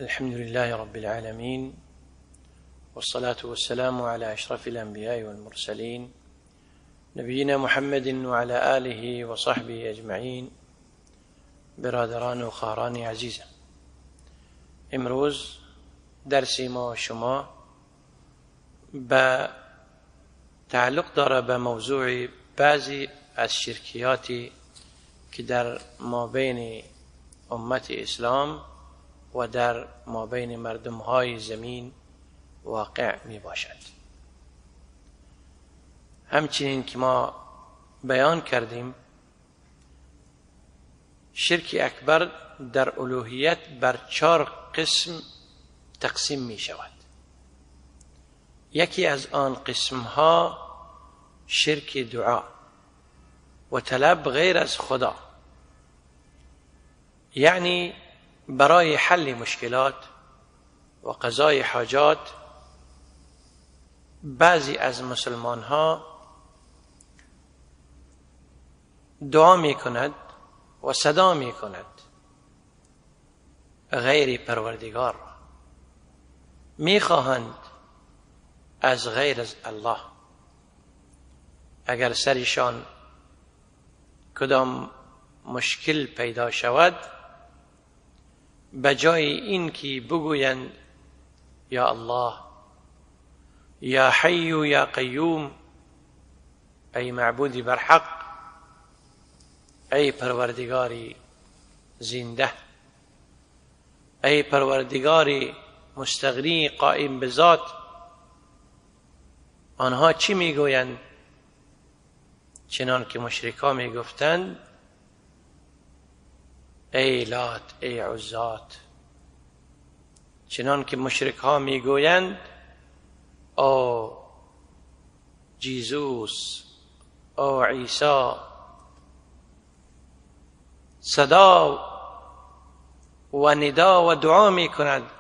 الحمد لله رب العالمين، والصلاة والسلام على أشرف الأنبياء والمرسلين نبينا محمد وعلى آله وصحبه أجمعین. برادران و خواهران عزیزم، امروز درسی ما شما به تعلق داره به موضوع بعضی از شرکیاتی که در مابین امت اسلام و در مابین مردمهای زمین واقع می باشد. همچنین که ما بیان کردیم، شرک اکبر در الوهیت بر 4 قسم تقسیم می شود. یکی از آن قسمها شرک دعا و طلب غیر از خدا، یعنی برای حل مشکلات و قضای حاجات بعضی از مسلمان ها دعا می کند و صدا می کند غیر پروردگار، می خواهند از غیر از الله. اگر سرشان کدام مشکل پیدا شود، بجای این که بگویند یا الله، یا حی یا قیوم، ای معبودی برحق، ای پروردگاری زنده، ای پروردگاری مستغنی قائم به ذات، آنها چی میگویند؟ چنان که مشرکان میگفتند ای لات ای عزات، چنان که مشرکان میگویند او جیزوس او عیسی. صدا و ندا و دعا می کند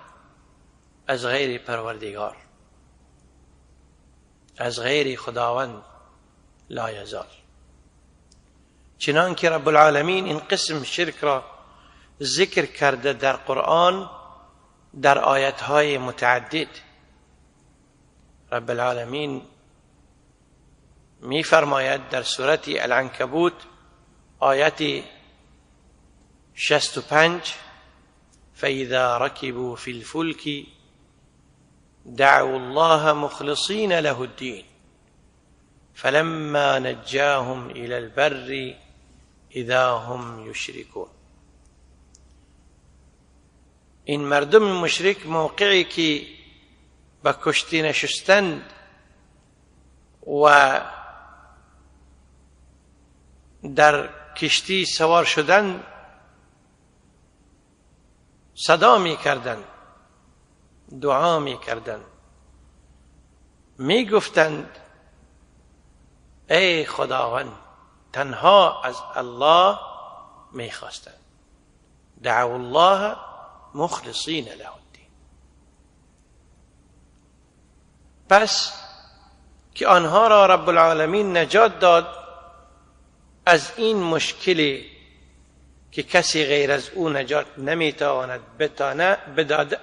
از غیر پروردگار، از غیر خداوند لا یزال. چنان که رب العالمین این قسم شرک را ذکر کرده در قرآن در آیتهای متعدد. رب العالمین می فرماید در سوره العنکبوت آیت 65: فَإِذَا رَكِبُوا فِي الْفُلْكِ دَعَوُا اللَّهَ مُخْلِصِينَ لَهُ الدِّينَ فَلَمَّا نَجَّاهُمْ إِلَى الْبَرِّ إِذَا هُمْ يُشْرِكُونَ. این مردم مشرک موقعی که به کشتی نشستند و در کشتی سوار شدند، صدا می کردند، دعا می کردند، می گفتند ای خداوند، تنها از الله می خواستند. دعوا الله مخلصین له الدین. پس که آنها را رب العالمین نجات داد از این مشکلی که کسی غیر از او نجات نمیتواند بداده،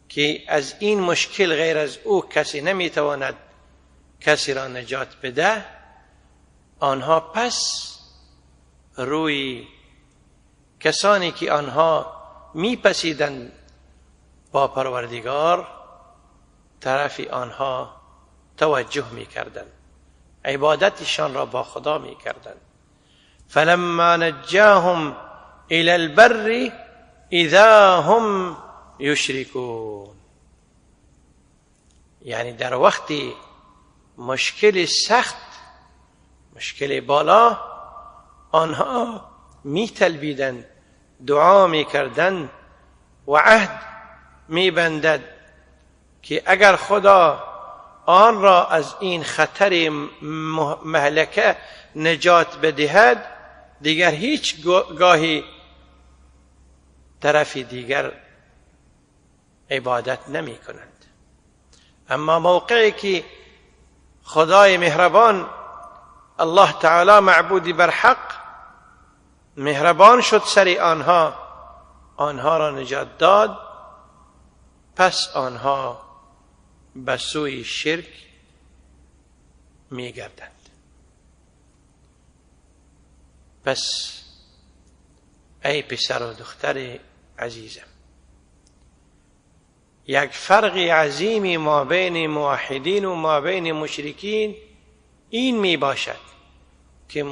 که از این مشکل غیر از او کسی نمیتواند کسی را نجات بده، آنها پس روی کسانی که آنها میپسیدند با پروردگار طرف آنها توجه میکردند، عبادتشان را با خدا میکردند. فلما نجاهم الى البر اذا هم یشرکون. یعنی در وقتی مشکل سخت، مشکل بالا، آنها میتلبیدند، دعا میکردند و عهد میبندد که اگر خدا آن را از این خطر مهلکه نجات بدهد، دیگر هیچ گاهی طرف دیگر عبادت نمی کنند. اما موقعی که خدای مهربان الله تعالی معبودی برحق مهربان شد سر آنها را نجات داد، پس آنها به سوی شرک میگردند. پس ای پسر و دختر عزیزم، یک فرق عظیمی ما بین موحدین و ما بین مشرکین این می باشد که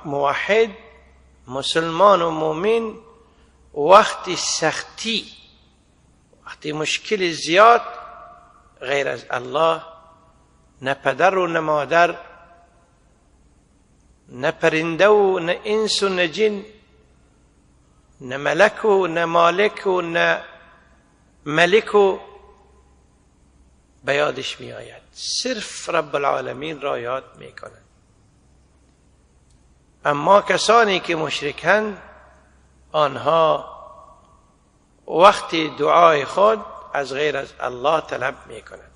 موحد، مسلمان و مؤمن، وقتی سختی، وقتی مشکل زیاد، غیر از الله نه پدر و نه مادر، نه پرنده و نه انس و نه جن، نه ملک و نه مالک و نه ملک و به یادش می آید، صرف رب العالمین را یاد می کند. اما کسانی که مشرکند، آنها وقتی دعای خود از غیر از الله طلب می کنند.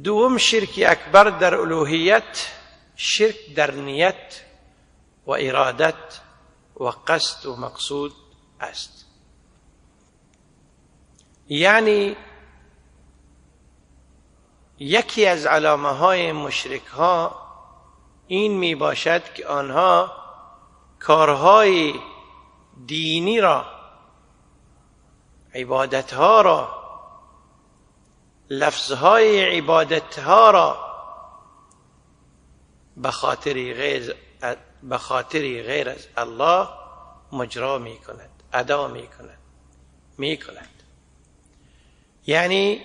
دوم شرک اکبر در الوهیت، شرک در نیت و ارادت و قصد و مقصود است. یعنی یکی از علامه های مشرک ها این می باشد که آنها کارهای دینی را، عبادتها را، لفظهای عبادتها را به خاطر غیر از الله مجرا می کند، ادا می کند. یعنی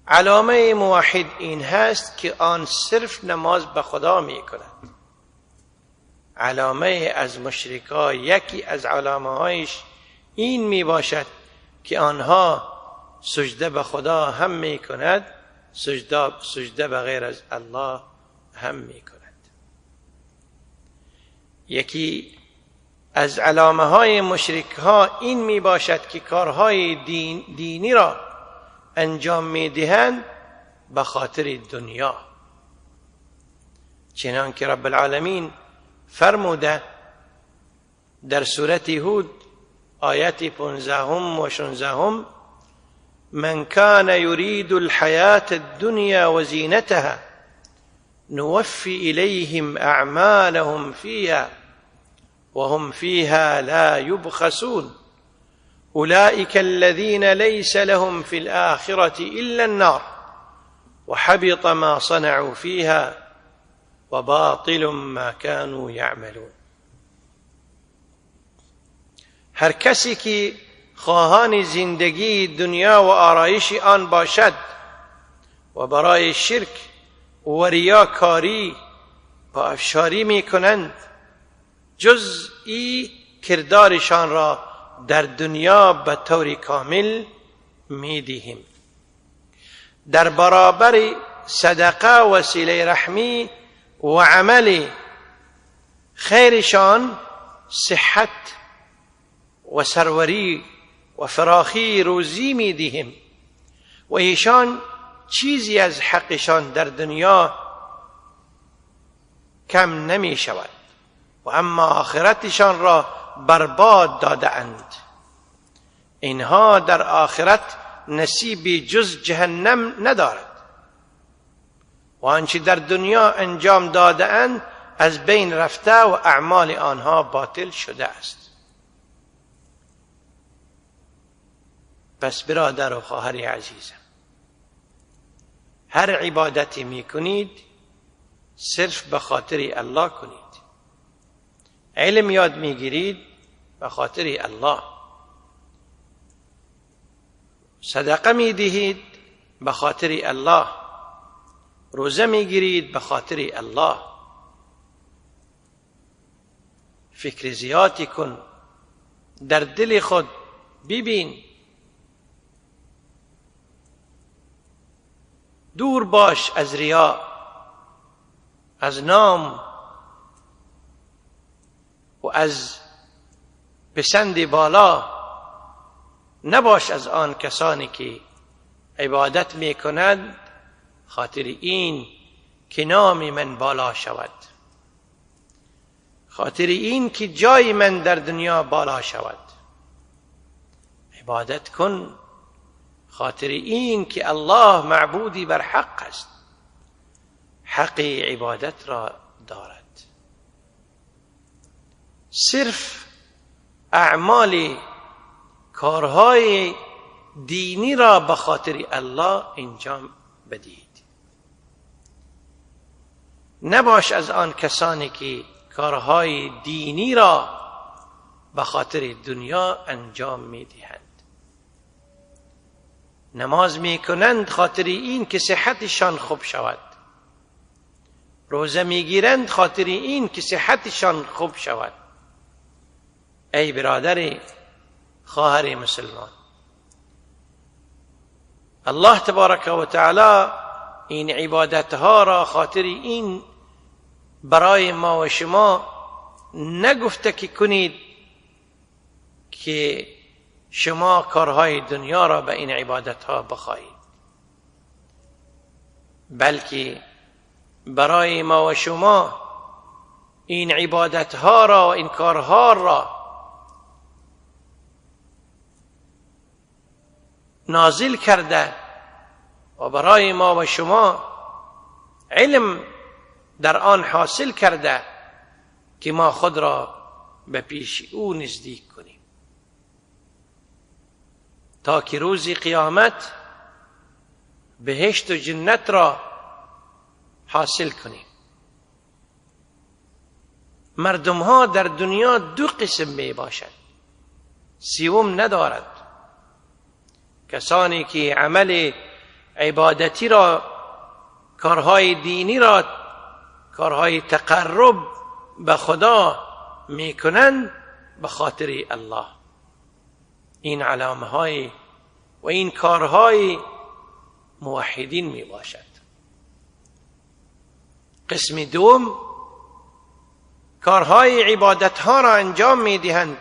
علامه موحد این هست که آن صرف نماز به خدا می کند. علامه از مشرکا یکی از علامه هایش این می باشد که آنها سجده به خدا هم می کند، سجده به غیر از الله هم می کند. یکی از علامه های مشرک ها این می باشد که کارهای دینی را انجام می دهند به خاطر دنیا، چنانکه رب العالمین فرموده در سورة هود آیت 15 و 16: من كان يريد الحياة الدنيا وزينتها نوفي إليهم أعمالهم فيها وهم فيها لا يبخسون أولئك الذين ليس لهم في الآخرة إلا النار وحبط ما صنعوا فيها وباطل ما كانوا يعملون. هر کسی که خواهان زندگی دنیا و آرایش آن باشد و برای شرک و ریاکاری پافشاری می کنند، جز ای کردارشان را در دنیا به طور کامل می دهیم. در برابر صدقه و صله رحمی و عمل خیرشان صحت و سروری و فراخی روزی می دهیم و ایشان چیزی از حقشان در دنیا کم نمی شود و اما آخرتشان را برباد داده اند. اینها در آخرت نصیبی جز جهنم ندارد و آنچه در دنیا انجام داده اند از بین رفته و اعمال آنها باطل شده است. پس برادر و خواهر عزیزم، هر عبادتی می کنید صرف به خاطر الله کنید. علم یاد می گیرید به خاطر الله، صدقه می دهید به خاطر الله، روزه می گیرید به خاطر الله. فکر زیادی کن، در دل خود ببین، دور باش از ریا، از نام و از پسند بالا. نباش از آن کسانی که عبادت می کنند خاطر این که نام من بالا شود، خاطر این که جای من در دنیا بالا شود. عبادت کن خاطر این که الله معبودی بر حق است، حق عبادت را دارد. صرف اعمال کارهای دینی را به خاطر الله انجام بدهید. نباش از آن کسانی که کارهای دینی را به خاطر دنیا انجام میدهند. نماز میکنند خاطر این که صحتشان خوب شود، روزه میگیرند خاطر این که صحتشان خوب شود. ای برادر خواهر مسلمان، الله تبارک و تعالی این عبادتها را خاطر این برای ما و شما نگفته که کنید که شما کارهای دنیا را به این عبادتها بخواهید، بلکه برای ما و شما این عبادتها را و این کارها را نازل کرده و برای ما و شما علم در آن حاصل کرده که ما خود را به پیش او نزدیک کنیم تا که روز قیامت بهشت و جنت را حاصل کنیم. مردم ها در دنیا دو قسم می باشند، سوم ندارد. کسانی که عمل عبادتی را، کارهای دینی را، کارهای تقرب به خدا میکنند به خاطر الله، این علامه های و این کارهای موحدین می باشد. قسم دوم کارهای عبادت ها را انجام می دهند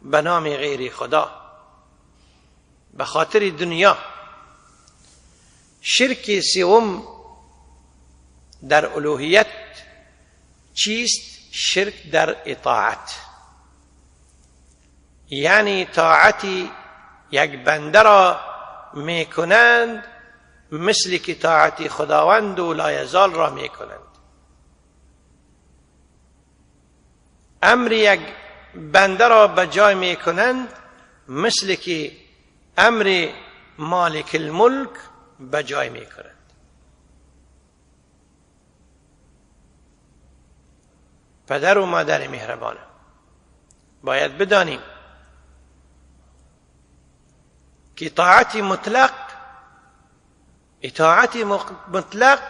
به نام غیر خدا، به خاطر دنیا. شرک سوم در الوهیت چیست؟ شرک در اطاعت، یعنی طاعتی یک بنده را میکنند مثل که طاعت خداوند و لایزال را میکنند. امر یک بنده را به جای میکنند مثل که امر مالک الملک به جای میکنند. پدر و مادر مهربان، باید بدانیم که اطاعت مطلق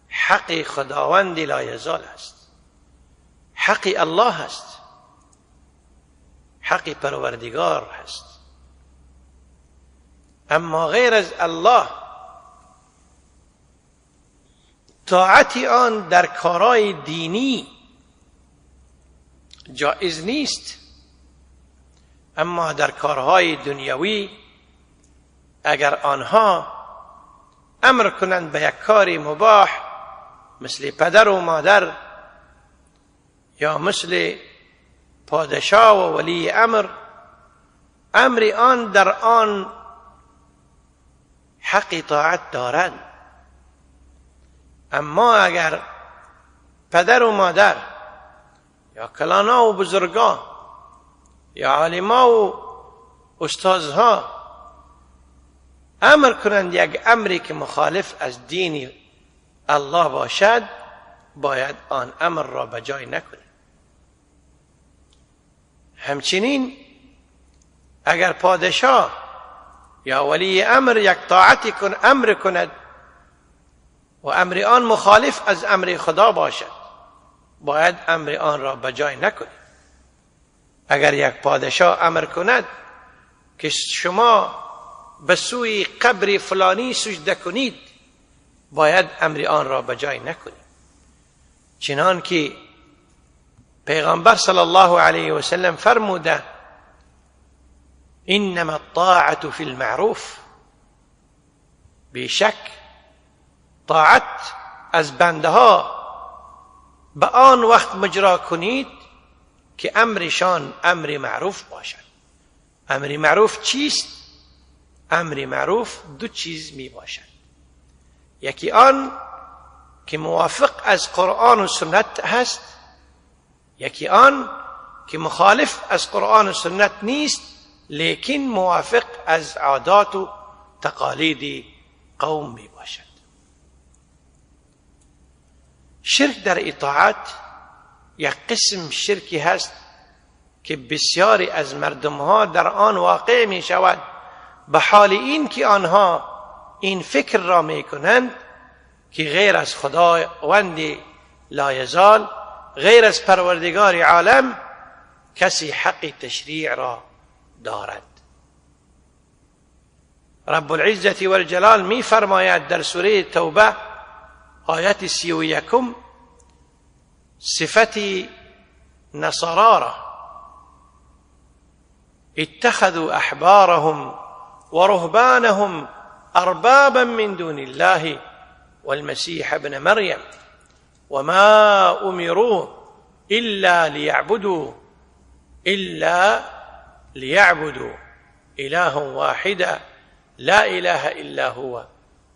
حق خداوند لایزال است، حق الله است، حق پروردگار است. اما غیر از الله طاعت آن در کارهای دینی جایز نیست، اما در کارهای دنیوی اگر آنها امر کنند به یک کار مباح مثل پدر و مادر یا مثل پادشاه و ولی امر آن در آن حق طاعت دارند. اما اگر پدر و مادر یا کلانا و بزرگان یا عالما و استادها امر کنند یک امری که مخالف از دین الله باشد، باید آن امر را به جای نکنید. همچنین اگر پادشاه یا ولی امر یک طاعتی امر کند و امر آن مخالف از امر خدا باشد، باید امر آن را به جای نکنید. اگر یک پادشاه امر کند که شما به سوی قبر فلانی سجده کنید، باید امر آن را به جای نکنید. چنان که پیغمبر صلی الله علیه و سلم فرموده: انما الطاعة فی المعروف، بیشک طاعت از بنده ها به آن وقت مجرا کنید که امرشان امر معروف باشد، امر معروف چیست؟ امر معروف دو چیز می باشد. یکی آن که موافق از قرآن و سنت هست، یکی آن که مخالف از قرآن و سنت نیست لیکن موافق از عادات و تقالید قوم می باشد. شرک در اطاعت یک قسم شرکی هست که بسیاری از مردم ها در آن واقع می شود، به حال این که آنها این فکر را می کنند که غیر از خداوند لایزال، غیر از پروردگار عالم، کسی حق تشریع را دارد. رب العزة والجلال می فرماید در سوره توبه آیت 31 صفت نصارا را: اتخذوا احبارهم ورهبانهم اربابا من دون الله والمسيح ابن مريم وما امروا الا ليعبدوا إلها واحدا لا إله إلا هو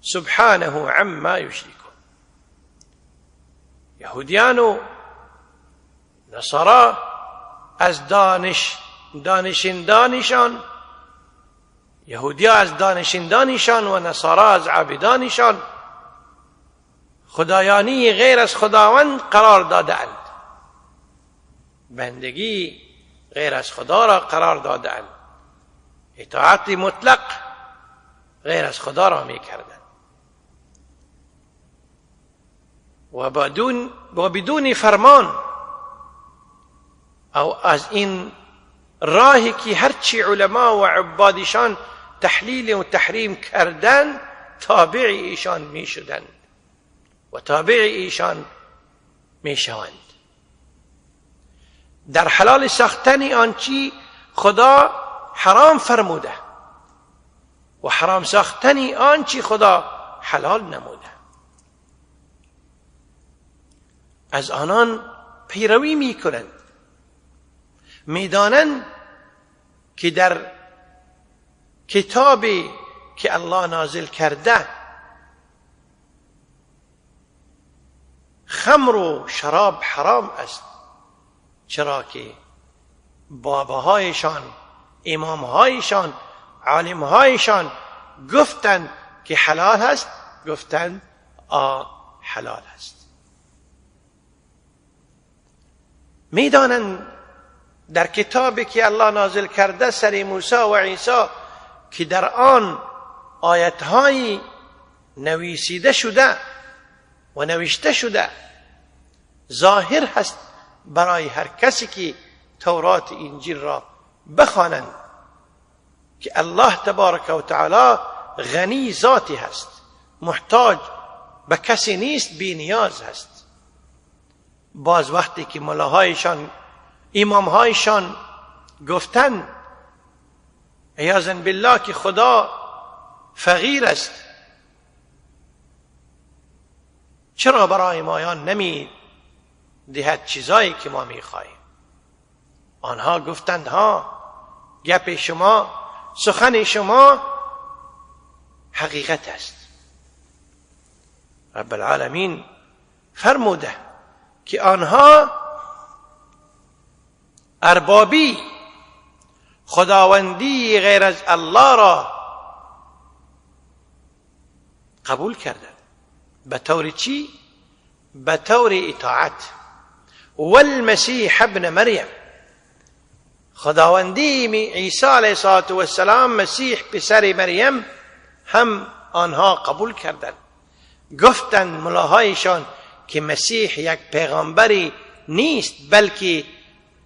سبحانه عما يشركون. یهودیان و نصارا از دانشندانشان، یهودیا از دانشندانشان و نصارا از عابدانشان خدایانی غیر از خداوند قرار دادند، بندگی غیر از خدا را قرار دادند، اطاعت مطلق غیر از خدا را می کردند و بدون فرمان او از این راهی که هرچی علما و عبادشان تحلیل و تحریم کردند تابع ایشان می شدند و تابع ایشان می شوند. در حلال ساختن آنچی خدا حرام فرموده و حرام ساختن آنچی خدا حلال نموده، از آنان پیروی می کنند. می دانند که در کتابی که الله نازل کرده خمر و شراب حرام است، چرا که باباهایشان، امامهایشان، عالمهایشان گفتند که حلال است، گفتند حلال است. میدانند در کتابی که الله نازل کرده سر موسی و عیسی که در آن آیتهایی نویسیده شده و نوشته شده، ظاهر هست برای هر کسی که تورات انجیل را بخوانند که الله تبارک و تعالی غنی ذاتی هست، محتاج به کسی نیست، بی نیاز هست. باز وقتی که ملاهایشان، امامهایشان گفتند عیاذا بالله که خدا فقیر است، چرا برای مایان نمی دهد چیزایی که ما می خواهیم؟ آنها گفتند گپ شما، سخن شما حقیقت است. رب العالمین فرموده که آنها اربابی، خداوندی غیر از الله را قبول کردند. به طور چی؟ به طور اطاعت. والمسیح ابن مریم، خداوندی عیسی علیه السلام، مسیح پسر مریم هم آنها قبول کردند. گفتند ملاهایشان که مسیح یک پیغمبری نیست بلکه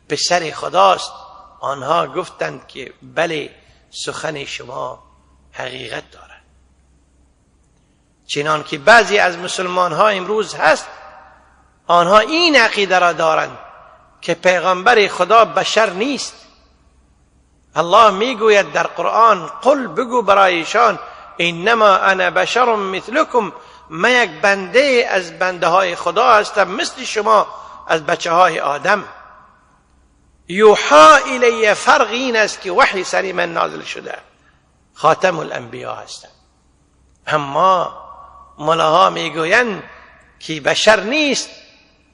پسر خداست. آنها گفتند که بله، سخن شما حقیقت دارد. چنان که بعضی از مسلمان ها امروز هست، آنها این عقیده را دارند که پیغمبر خدا بشر نیست. الله میگوید در قرآن قل، بگو برایشان انما انا بشر مثلکم، من یک بنده از بنده های خدا هستم مثل شما، از بچه های آدم. یوحا الی، فرق این است که وحی سری من نازل شده، خاتم الانبیا هستند. اما ملاها میگویند که بشر نیست،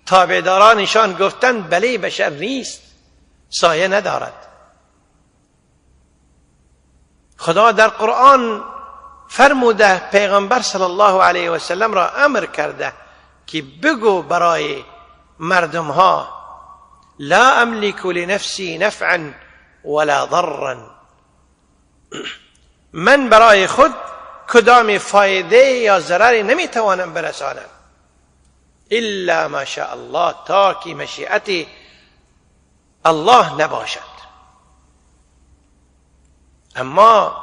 تابعدارانشان گفتند بله بشر نیست، سایه ندارد. خدا در قرآن فرموده، پیغمبر صلی الله علیه و سلم را امر کرده که بگو برای مردم ها لا املک لنفسی نفعا ولا ضرا، من برای خود کدام فایده یا ضرری نمیتوانم برسانم الا ما شاء الله، تا که مشیت الله نباشد. اما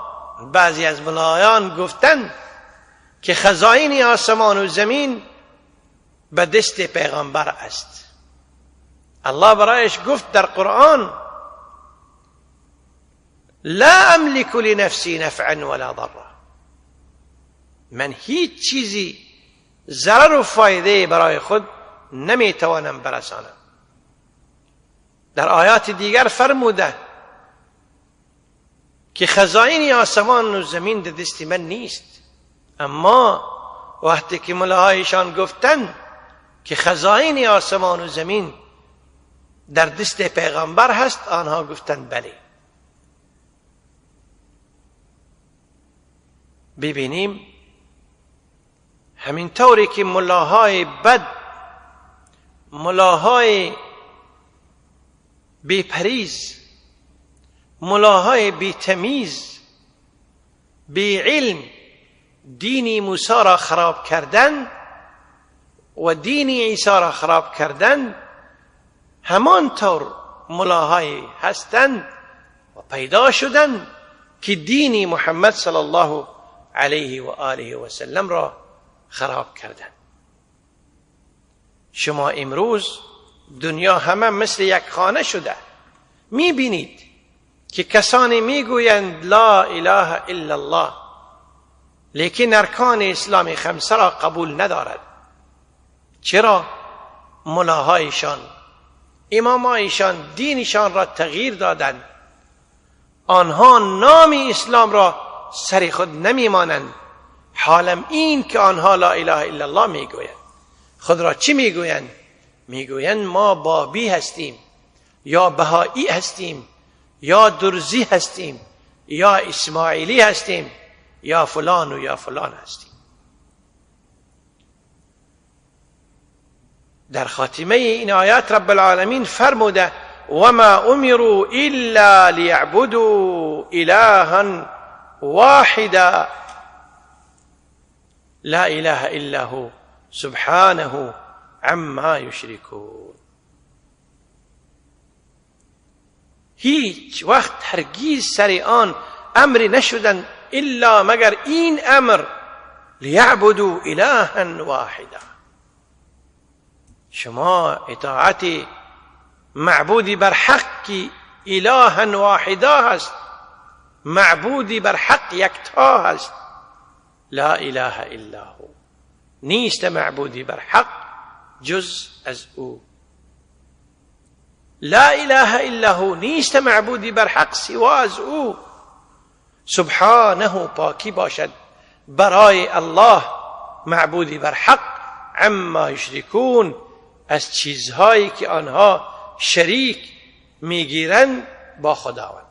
بعضی از ملایان گفتند که خزائن آسمان و زمین به دست پیغمبر است. الله برایش گفت در قرآن لا املک لنفسی نفعا ولا ضرا، من هیچ چیزی ضرر و فایده برای خود نمیتوانم برسانم. در آیات دیگر فرموده که خزائن آسمان و زمین در دست من نیست. اما وقتی که ملاهایشان گفتند که خزائن آسمان و زمین در دست پیغمبر هست، آنها گفتند بله. ببینیم همین طوری که ملاهای بد، ملاهای بی‌پریز، ملاهای بی‌تمیز، بی علم دینی موسی را خراب کردن و دینی عیسی را خراب کردن، همانطور ملاهای هستند و پیدا شدند که دینی محمد صلی الله علیه و آله و سلم را خراب کردند. شما امروز دنیا همه مثل یک خانه شده، میبینید که کسانی میگویند لا اله الا الله، لیکن ارکان اسلام خمسه را قبول ندارد. چرا؟ ملاهایشان، امامایشان دینشان را تغییر دادند. آنها نام اسلام را سر خود نمیمانند، حالم این که آنها لا اله الا الله میگویند. خود را چی میگویند؟ میگویند ما بابی هستیم، یا بهایی هستیم، یا درزی هستیم، یا اسماعیلی هستیم، یا فلان و یا فلان هستیم. در خاتمه این آیات رب العالمین فرموده وما امروا الا ليعبدوا الها واحدا لا اله الا هو سبحانه عما یشرکون. هیچ وقت هرگیز سر آن امری نشدن الا مگر این امر لیعبدوا الها واحدا. شما اطاعت معبودی بر حق که الها واحدا هست، معبودی بر حق یکتا هست، لا اله الا هو، نیست معبودی بر حق جز از او. لا اله الا هو، نیست معبودی بر حق سوا از او. سبحانه، پاکی باشد برای الله معبودی بر حق، عما یشرکون، از چیزهایی که آنها شریک میگیرند با خداوند.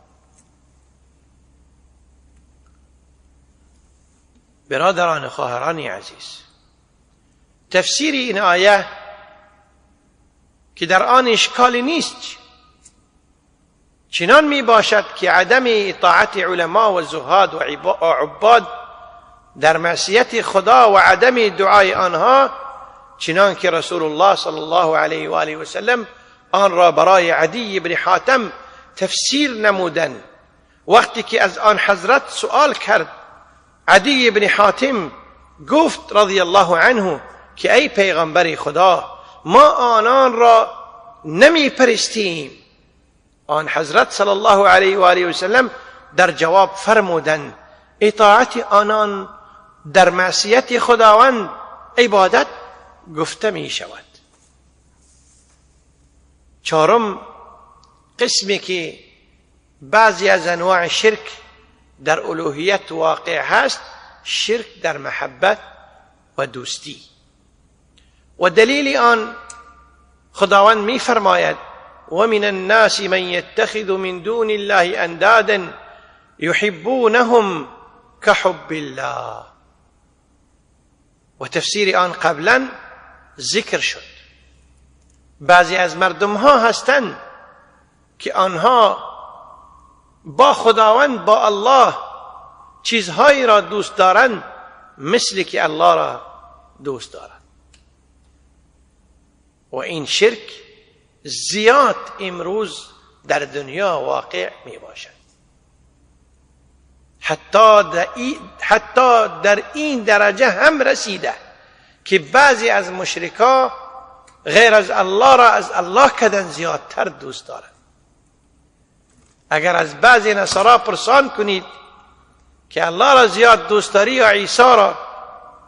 برادران خواهران عزیز، تفسیر این آیه که در آن اشکالی نیست، چنان می باشد که عدم اطاعت علما و زهاد و عباد در معصیت خدا و عدم دعای آنها، چنان که رسول الله صلی الله علیه و آله و سلم آن را برای عدی بن حاتم تفسیر نمودند. وقتی که از آن حضرت سؤال کرد، عدی بن حاتم گفت رضی الله عنه که ای پیغمبر خدا، ما آنان را نمی پرستیم. آن حضرت صلی الله علیه و آله و سلم در جواب فرمودند اطاعت آنان در معصیت خداوند عبادت گفته می شود. چهارم، قسمی که بعضی از انواع شرک در الوهیت واقع هست، شرک در محبت و دوستی. و دلیل آن خداوند می فرماید و من الناس من یتخذ من دون الله اندادا یحبونهم كحب الله. و تفسیر آن قبلا ذکر شد. بعضی از مردم ها هستند که آنها با خداوند، با الله، چیزهایی را دوست دارند مثل که الله را دوست دارند. و این شرک زیاد امروز در دنیا واقع می باشد. حتی در این درجه هم رسیده که بعضی از مشرکا غیر از الله را از الله کدن زیادتر دوست دارند. اگر از بعضی نصارا پرسان کنید که الله را زیاد دوست داری یا عیسی را،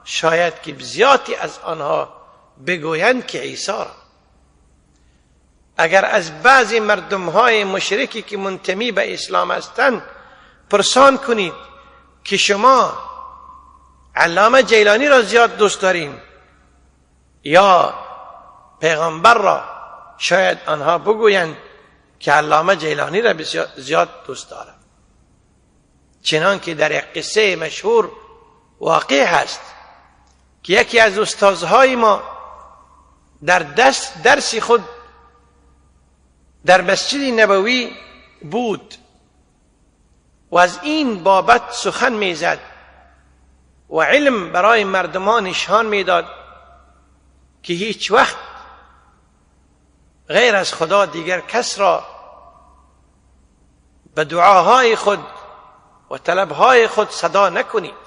شاید که زیادی از آنها بگویند که عیسی را. اگر از بعضی مردمهای مشرکی که منتمی به اسلام هستند پرسان کنید که شما علامه جیلانی را زیاد دوست دارین یا پیغمبر را، شاید آنها بگویند که علامه جیلانی را زیاد دوست دارم. چنان که در یک قصه مشهور واقع هست که یکی از استادهای ما در درس خود در مسجد نبوی بود و از این بابت سخن میزد و علم برای مردمان نشان میداد که هیچ وقت غیر از خدا دیگر کس را به دعاهای خود و طلبهای خود صدا نکنید.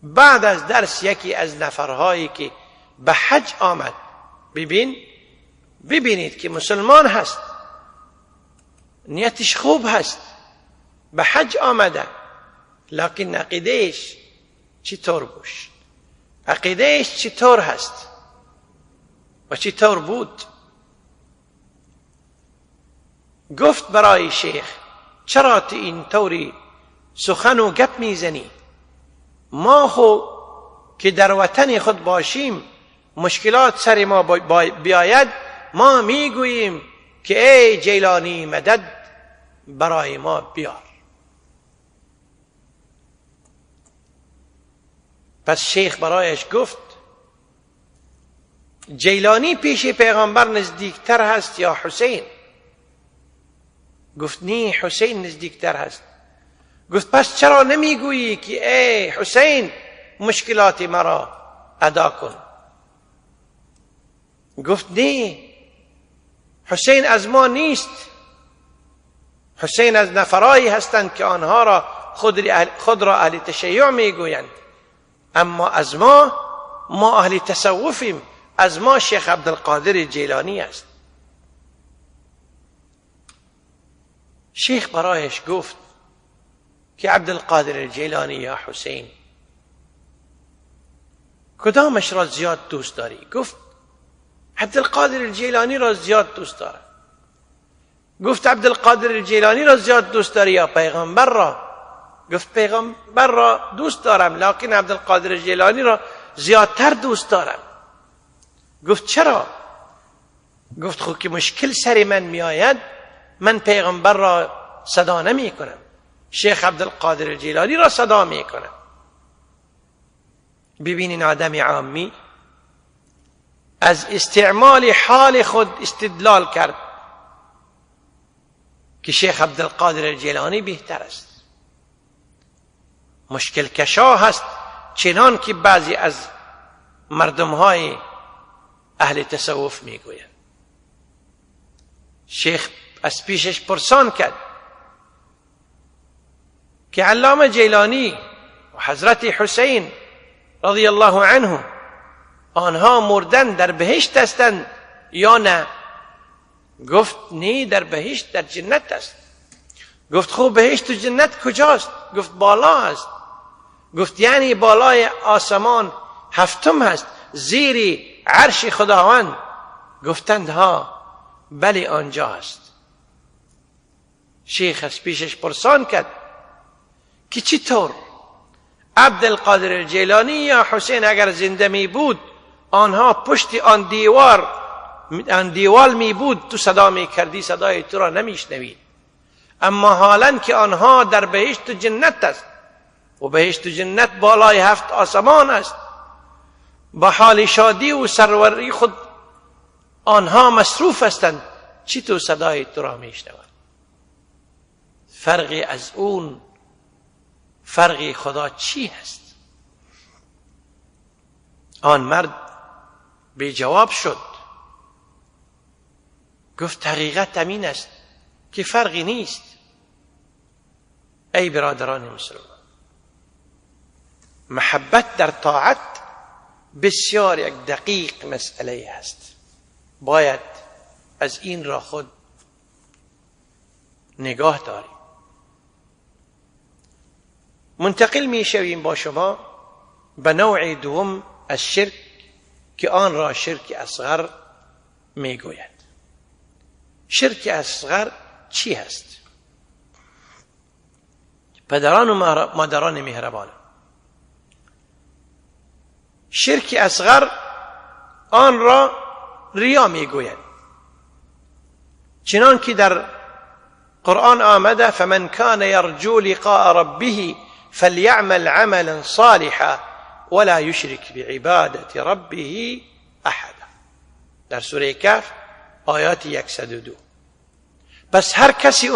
بعد از درس یکی از نفرهایی که به حج آمد، ببینید که مسلمان هست، نیتش خوب هست، به حج آمده، لکن عقیدهش چطور باش؟ عقیدهش چطور هست و چطور بود؟ گفت برای شیخ چرا تو این طوری سخن و گپ میزنی؟ ما خو که در وطن خود باشیم مشکلات سر ما بیاید ما میگوییم که ای جیلانی مدد برای ما بیار. پس شیخ برایش گفت جیلانی پیش پیغمبر نزدیکتر هست یا حسین؟ گفت نه، حسین نزدیکتر هست. گفت پس چرا نمیگویی که ای حسین مشکلات مرا ادا کن؟ گفت نه، حسین از ما نیست، حسین از نفرایی هستند که آنها را خود را اهل تشیع میگویند، اما از ما اهل تصوفیم، از ما شیخ عبدالقادر جیلانی است. شیخ برایش گفت که عبدالقادر جیلانی یا حسین کدامش را زیاد دوست داری؟ گفت عبدالقادر جیلانی را زیاد دوست دارم. گفت عبدالقادر جیلانی را زیاد دوست داری یا پیغمبر را؟ گفت پیغمبر را دوست دارم لکن عبدالقادر جیلانی را زیادتر دوست دارم. گفت چرا؟ گفت خود که مشکل سر من می آید من پیغمبر را صدا نمی کنم، شیخ عبدالقادر جیلانی را صدا می کنم. ببینین آدم عامی از استعمال حال خود استدلال کرد که شیخ عبدالقادر جیلانی بهتر است. مشکل کشا هست چنان که بعضی از مردمهای اهل تصوف میگویند. شیخ از پیشش پرسان کرد که علامه جیلانی و حضرت حسین رضی الله عنه آنها مردن در بهشت هستند یا نه؟ گفت نه، در بهشت، در جنت است. گفت خوب بهشت و جنت کجاست؟ گفت بالا است. گفت یعنی بالای آسمان هفتم هست زیر عرش خداوند؟ گفتند ها بله آنجا است. شیخ از پیشش پرسان کرد که چطور عبدالقادر الجیلانی یا حسین اگر زنده می بود آنها پشت آن دیوال می بود تو صدا می کردی صدای تو را نمی شنوید، اما حالا که آنها در بهشت و جنت است و بهشت و جنت بالای 7 آسمان است، با حال شادی و سروری خود آنها مصروف هستند، چی تو صدای تو را می شنوند؟ فرقی از اون فرقی خدا چی هست؟ آن مرد بی جواب شد، گفت حقیقت همین است که فرقی نیست. ای برادران مسلمان، محبت در طاعت بسیار یک دقیق مسئله است، باید از این را خود نگاه داریم. منتقل می شویم با شما به نوع دوم از شرک که آن را شرک اصغر می گوید. شرک اصغر چی هست؟ پدران و مادران مهربان، شرک اصغر آن را ریا می گوید، چنان که در قرآن آمده فمن کان یرجو لقاء ربه فلیعمل عملا صالحا ولا یشرک بعبادة ربه احدا. در سوره کهف آیات 102. پس هر کسی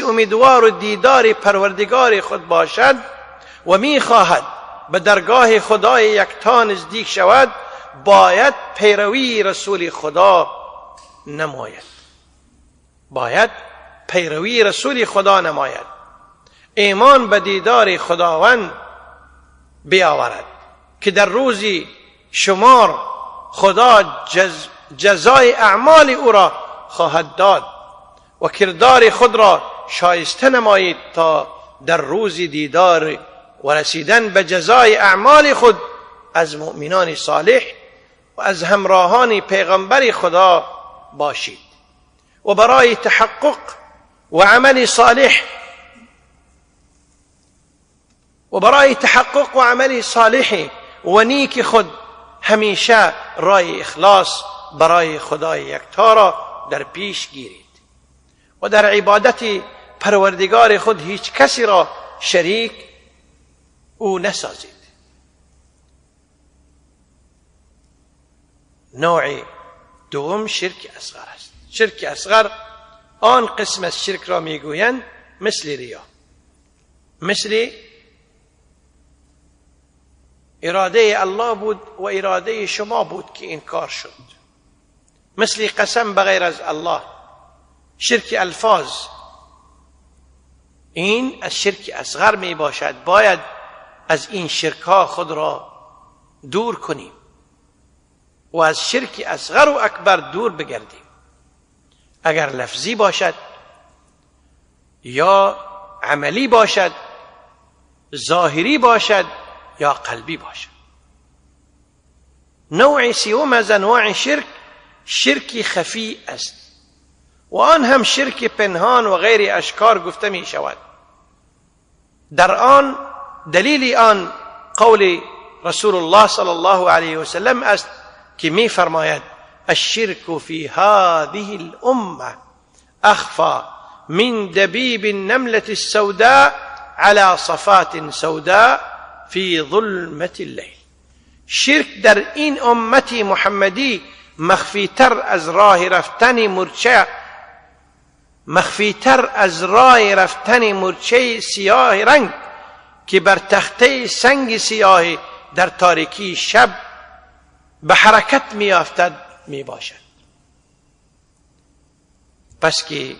امیدوار و دیدار پروردگار خود باشد و میخواهد به درگاه خدای یکتا نزدیک شود، باید پیروی رسول خدا نماید. ایمان به دیدار خداوند بیاورد که در روزی شمار خدا جزای اعمال او را خواهد داد و کردار خود را شایسته نمایید تا در روز دیدار و رسیدن به جزای اعمال خود از مؤمنان صالح و از همراهان پیغمبر خدا باشید. و برای تحقق و عمل صالح و نیک خود همیشه راه اخلاص برای خدای یکتا را در پیش گیرید و در عبادت پروردگار خود هیچ کسی را شریک او نسازید. نوع دوم شرک اصغر است. شرک اصغر آن قسم از شرک را میگویند مثل ریا، مثل اراده الله بود و اراده شما بود که این کار شد، مثل قسم بغیر از الله، شرک الفاظ. این از شرک اصغر می باشد. باید از این شرک ها خود را دور کنیم و از شرک اصغر و اکبر دور بگردیم. اگر لفظی باشد یا عملی باشد، ظاهری باشد یا قلبی باشد. نوع سوم از انواع شرک خفی است و آن هم شرک پنهان و غیر اشکار گفته می شود. در آن دلیل آن قول رسول الله صلی الله علیه و سلم است که می فرماید الشرك في هذه الأمة أخفى من دبيب النملة السوداء على صفات سوداء في ظلمة الليل. شرک در این امت محمدی مخفیتر از راه رفتن مرچه سیاه رنگ که بر تخته سنگ سیاه در تاریکی شب به حرکت میافتد می باشد. پس که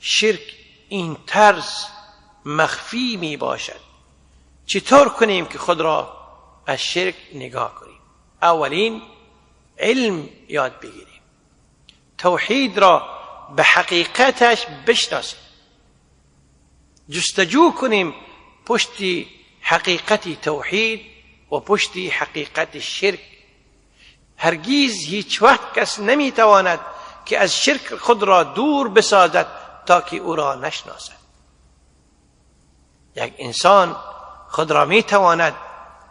شرک این طرز مخفی می باشد، چطور کنیم که خود را از شرک نگاه کنیم؟ اولین علم یاد بگیریم، توحید را به حقیقتش بشناسیم، جستجو کنیم پشت حقیقت توحید و پشت حقیقت شرک. هرگیز هیچ وقت کس نمیتواند که از شرک خود را دور بسازد تا که او را نشناسد. یک انسان خود را میتواند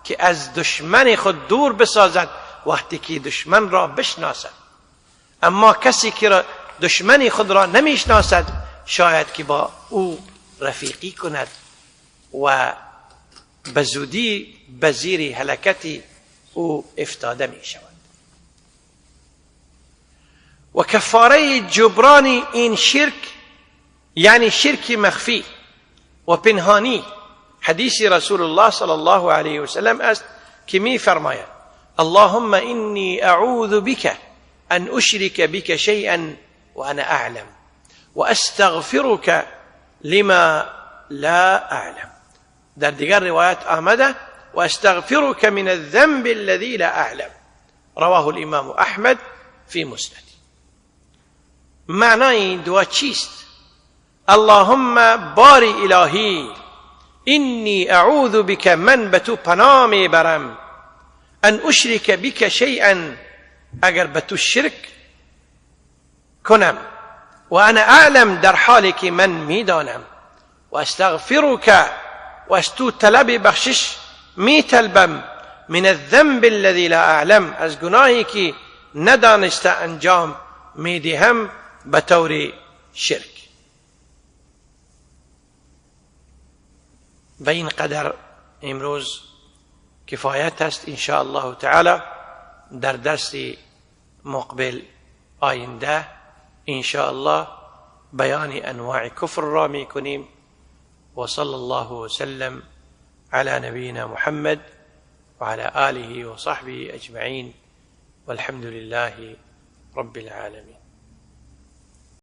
که از دشمن خود دور بسازد وقتی که دشمن را بشناسد. اما کسی که دشمن خود را نمیشناسد شاید که با او رفیقی کند و به زودی به زیر هلاکت او افتاده می شود. و کفاره جبران این شرک یعنی شرک مخفی و پنهانی حدیث رسول الله صلی الله علیه وسلم است که می فرماید اللهم انی اعوذ بك ان اشرك بك شيئا وانا اعلم واستغفرك لما لا اعلم. در دیگر روایت آمده واستغفرك من الذنب الذي لا اعلم. رواه الامام احمد فی مسند. معنای این دعا چیست؟ اللهم باری الهی انی اعوذ بك من به تو پناه میبرم ان اشرک بك شیئا اگر به تو شرک کنم و انا اعلم در حالی که من میدانم و استغفرک و از تو طلب بخشش میطلبم من الذنب الذي لا اعلم از گناهی که ندانسته انجام میدهم به طور شرک. و این قدر امروز کفایت است. ان شاء الله تعالی در درس مقبل آینده ان شاء الله بیان انواع کفر را میکنیم. و صلی الله وسلم على نبینا محمد وعلى آله وصحبه اجمعین والحمد لله رب العالمين.